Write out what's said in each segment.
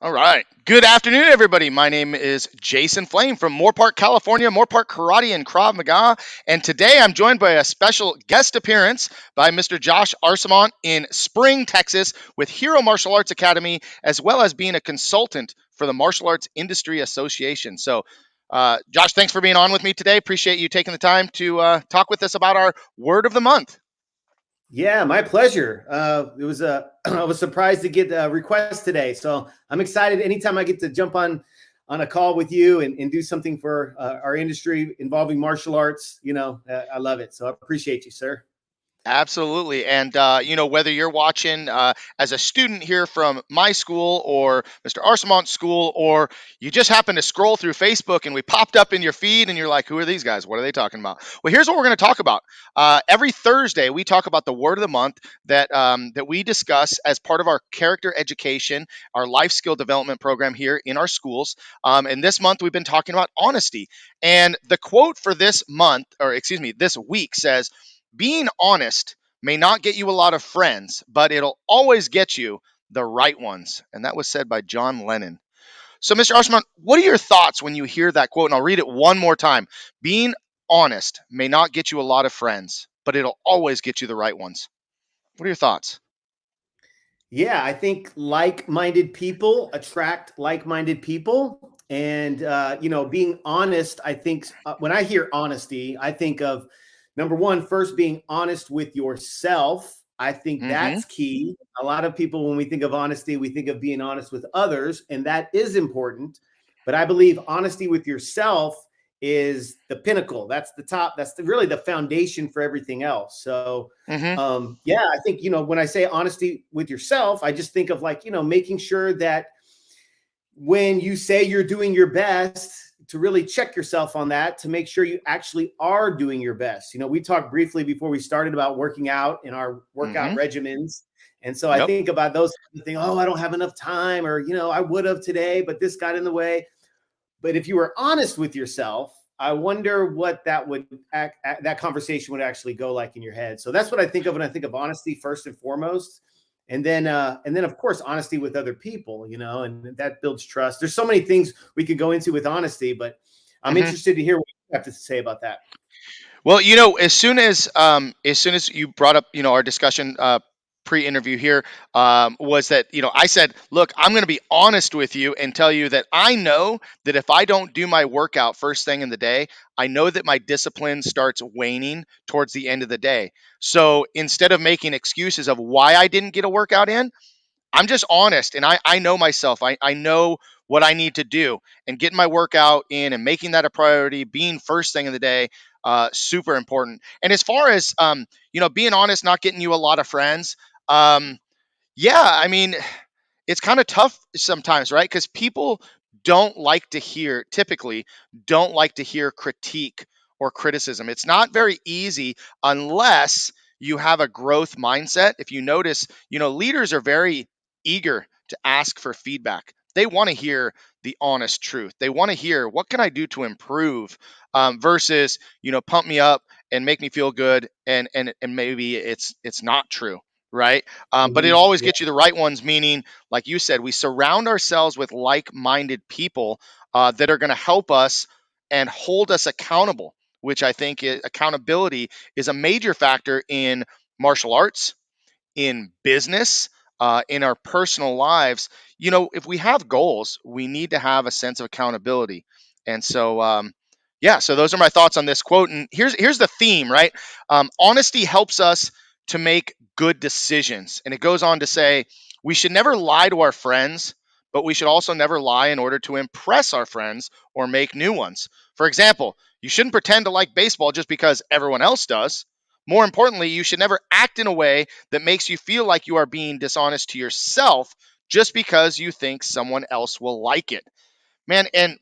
All right. Good afternoon, everybody. My name is Jason Flame from Moorpark, California, Moorpark Karate and Krav Maga. And today I'm joined by a special guest appearance by Mr. Josh Arsamont in Spring, Texas, with Hero Martial Arts Academy, as well as being a consultant for the Martial Arts Industry Association. So, Josh, thanks for being on with me today. Appreciate you taking the time to talk with us about our word of the month. Yeah, my pleasure. It was I was surprised to get a request today, so I'm excited. Anytime I get to jump on a call with you and do something for our industry involving martial arts, I love it. So I appreciate you, sir. Absolutely. And, whether you're watching as a student here from my school or Mr. Arsamont's school, or you just happen to scroll through Facebook and we popped up in your feed and you're like, who are these guys? What are they talking about? Well, here's what we're going to talk about. Every Thursday, we talk about the word of the month that we discuss as part of our character education, our life skill development program here in our schools. And this month, we've been talking about honesty. And the quote for this month, or excuse me, this week says, being honest may not get you a lot of friends, but it'll always get you the right ones. And that was said by John Lennon. So, Mr. Oshman, what are your thoughts when you hear that quote? And I'll read it one more time. Being honest may not get you a lot of friends, but it'll always get you the right ones. What are your thoughts? Yeah, I think like-minded people attract like-minded people, and being honest. I think when I hear honesty, I think of number one, first being honest with yourself. I think Mm-hmm. that's key. A lot of people, when we think of honesty, we think of being honest with others, and that is important. But I believe honesty with yourself is the pinnacle. That's the top. That's really the foundation for everything else. So Mm-hmm. yeah, I think, when I say honesty with yourself, I just think of like, making sure that when you say you're doing your best, to really check yourself on that, to make sure you actually are doing your best. We talked briefly before we started about working out in our workout Mm-hmm. regimens. And so I Yep. think about those things. Oh, I don't have enough time, or, I would have today, but this got in the way. But if you were honest with yourself, I wonder what that conversation would actually go like in your head. So that's what I think of when I think of honesty first and foremost. And then of course honesty with other people, and that builds trust. There's so many things we could go into with honesty, but I'm Mm-hmm. interested to hear what you have to say about that. Well, as soon as you brought up, our discussion pre-interview here, was that I said, look, I'm going to be honest with you and tell you that I know that if I don't do my workout first thing in the day, I know that my discipline starts waning towards the end of the day. So instead of making excuses of why I didn't get a workout in, I'm just honest, and I know myself. I know what I need to do, and getting my workout in and making that a priority, being first thing in the day, super important. And as far as being honest, not getting you a lot of friends, yeah, I mean, it's kind of tough sometimes, right? Because people don't like to hear, typically, don't like to hear critique or criticism. It's not very easy unless you have a growth mindset. If you notice, leaders are very eager to ask for feedback. They want to hear the honest truth. They want to hear, what can I do to improve, versus pump me up and make me feel good, and maybe it's not true, right? But it Mhm. always Yeah. gets you the right ones, meaning, like you said, we surround ourselves with like-minded people that are going to help us and hold us accountable, which I think accountability is a major factor in martial arts, in business, in our personal lives. If we have goals, we need to have a sense of accountability. And so, yeah, so those are my thoughts on this quote. And here's the theme, right? Honesty helps us to make good decisions. And it goes on to say, we should never lie to our friends, but we should also never lie in order to impress our friends or make new ones. For example, you shouldn't pretend to like baseball just because everyone else does. More importantly, you should never act in a way that makes you feel like you are being dishonest to yourself just because you think someone else will like it. Man, and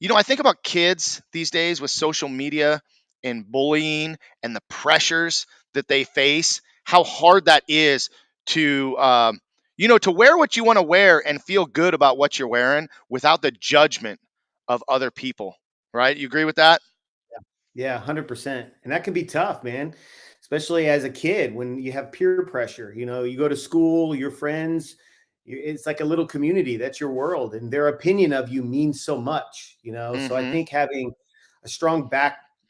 I think about kids these days with social media and bullying and the pressures that they face, how hard that is to, to wear what you want to wear and feel good about what you're wearing without the judgment of other people, right? You agree with that? Yeah, 100%. And that can be tough, man, especially as a kid when you have peer pressure. You go to school, your friends, it's like a little community. That's your world, and their opinion of you means so much, you know. So I Mm-hmm. think having a strong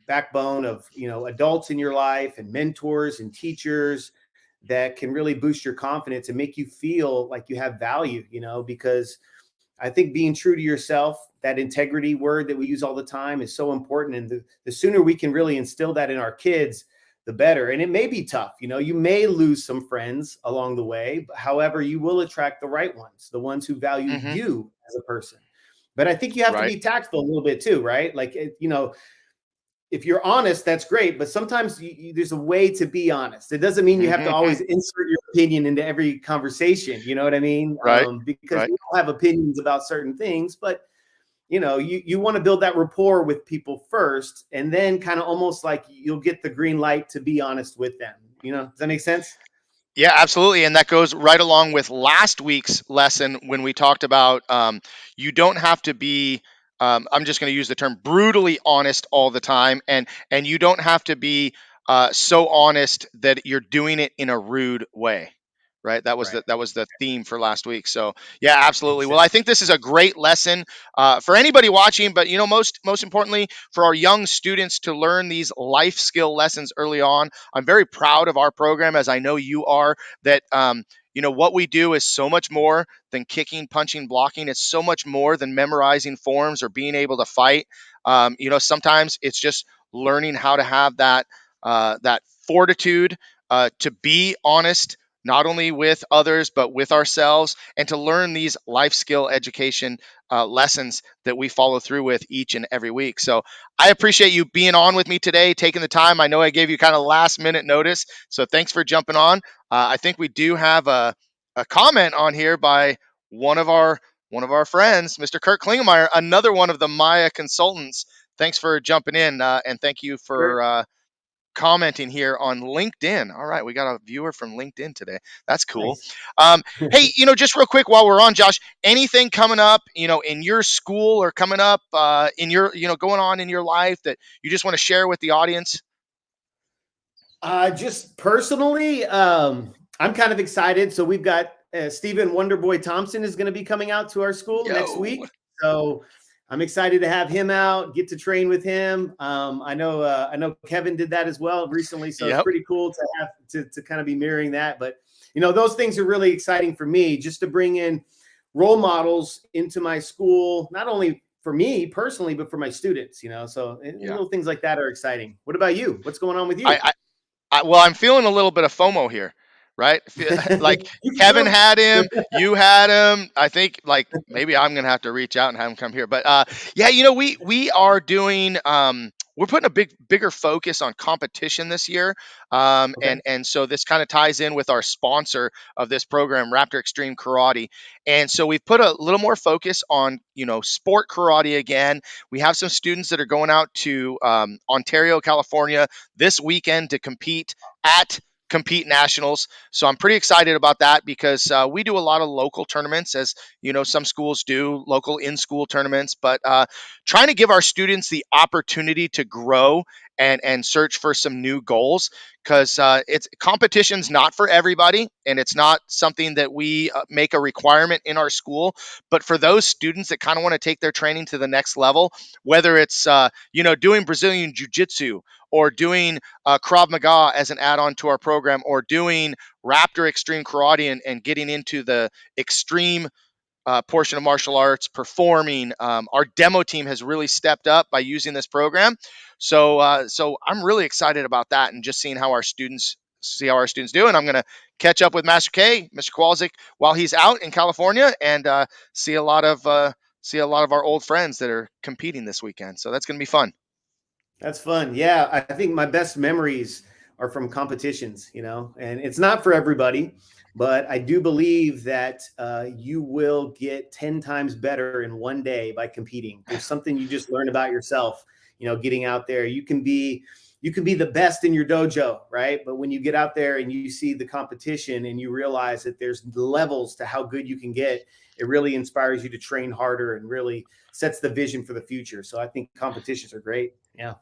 backbone of, you know, adults in your life and mentors and teachers that can really boost your confidence and make you feel like you have value, you know, because I think being true to yourself, that integrity word that we use all the time, is so important. And the sooner we can really instill that in our kids, the better. And it may be tough. You know, you may lose some friends along the way. However, you will attract the right ones, the ones who value Mm-hmm. you as a person. But I think you have to Right. be tactful a little bit too, right? Like, you know, if you're honest, that's great. But sometimes there's a way to be honest. It doesn't mean you have to Mm-hmm. always insert your opinion into every conversation. You know what I mean? Right. Because Right. we all have opinions about certain things, but you know, you want to build that rapport with people first, and then kind of almost like you'll get the green light to be honest with them. You know, does that make sense? Yeah, absolutely. And that goes right along with last week's lesson when we talked about you don't have to be, I'm just going to use the term brutally honest all the time. And you don't have to be so honest that you're doing it in a rude way. Right. Right. That was the theme for last week. So yeah, absolutely. Well, I Exactly. think this is a great lesson for anybody watching, but you know, most importantly for our young students to learn these life skill lessons early on. I'm very proud of our program, as I know you are, that you know what we do is so much more than kicking, punching, blocking. It's so much more than memorizing forms or being able to fight. You know, sometimes it's just learning how to have that fortitude to be honest, not only with others but with ourselves, and to learn these life skill education lessons that we follow through with each and every week. So I appreciate you being on with me today, taking the time. I know I gave you kind of last minute notice, so thanks for jumping on. I think we do have a comment on here by one of our one of our friends, Mr. Kurt Klingemeyer, another one of the Maya consultants. Thanks for jumping in, and thank you Sure. for commenting here on LinkedIn. All right, we got a viewer from LinkedIn today. That's cool. Nice. Hey, you know, just real quick while we're on, Josh, anything coming up, you know, in your school or coming up in your, you know, going on in your life that you just want to share with the audience? Just personally, I'm kind of excited. So we've got Stephen Wonderboy Thompson is going to be coming out to our school next Yo. week. So I'm excited to have him out, get to train with him. I know Kevin did that as well recently, so it's Yep. pretty cool to have to kind of be mirroring that. But you know, those things are really exciting for me, just to bring in role models into my school, not only for me personally, but for my students. You know, so and Yeah. little things like that are exciting. What about you? What's going on with I, you? I well, I'm feeling a little bit of FOMO here, right? Like You can Kevin come. had him, you had him. I think like maybe I'm gonna have to reach out and have him come here. But yeah, you know, we are doing we're putting a bigger focus on competition this year, Okay. and so this kind of ties in with our sponsor of this program, Raptor Extreme Karate, and so we've put a little more focus on, you know, sport karate again. We have some students that are going out to Ontario, California this weekend to compete at Compete Nationals. So I'm pretty excited about that because we do a lot of local tournaments, as you know, some schools do local in-school tournaments, but trying to give our students the opportunity to grow and search for some new goals, because it's competition's not for everybody, and it's not something that we make a requirement in our school. But for those students that kind of want to take their training to the next level, whether it's you know, doing Brazilian jiu-jitsu or doing Krav Maga as an add-on to our program, or doing Raptor Extreme Karate and getting into the extreme portion of martial arts, performing. Our demo team has really stepped up by using this program, so I'm really excited about that and just seeing how our students do. And I'm going to catch up with Master K, Mr. Kowalczik, while he's out in California, and see a lot of our old friends that are competing this weekend. So that's going to be fun. That's fun. Yeah, I think my best memories are from competitions, you know, and it's not for everybody, but I do believe that you will get 10 times better in one day by competing. There's something you just learn about yourself, you know, getting out there. You can be the best in your dojo, right? But when you get out there and you see the competition and you realize that there's levels to how good you can get, it really inspires you to train harder and really sets the vision for the future. So I think competitions are great. Yeah.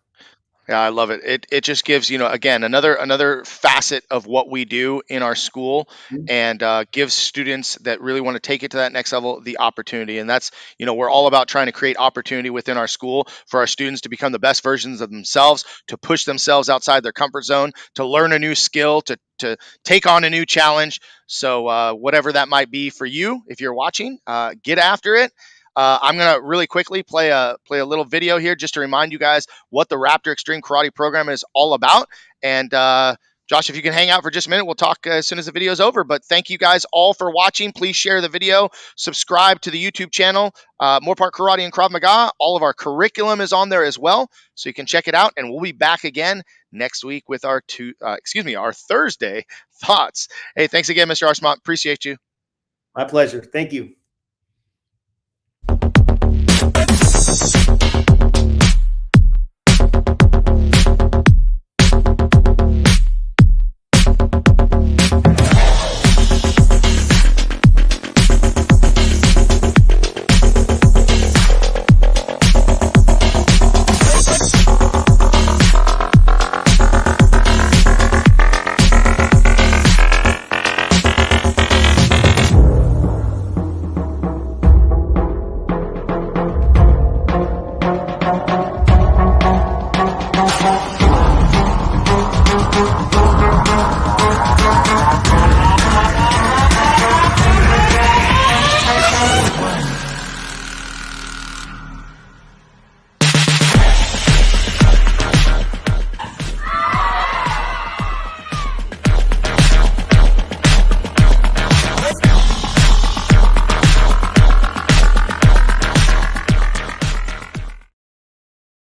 Yeah, I love it. It just gives, again, another facet of what we do in our school, and gives students that really want to take it to that next level the opportunity. And that's, we're all about trying to create opportunity within our school for our students to become the best versions of themselves, to push themselves outside their comfort zone, to learn a new skill, to take on a new challenge. So whatever that might be for you, if you're watching, get after it. I'm gonna really quickly play a little video here just to remind you guys what the Raptor Extreme Karate program is all about. And Josh, if you can hang out for just a minute, we'll talk as soon as the video is over. But thank you guys all for watching. Please share the video, subscribe to the YouTube channel, Moorpark Karate and Krav Maga. All of our curriculum is on there as well, so you can check it out. And we'll be back again next week with our our Thursday thoughts. Hey, thanks again, Mr. Archmont. Appreciate you. My pleasure. Thank you.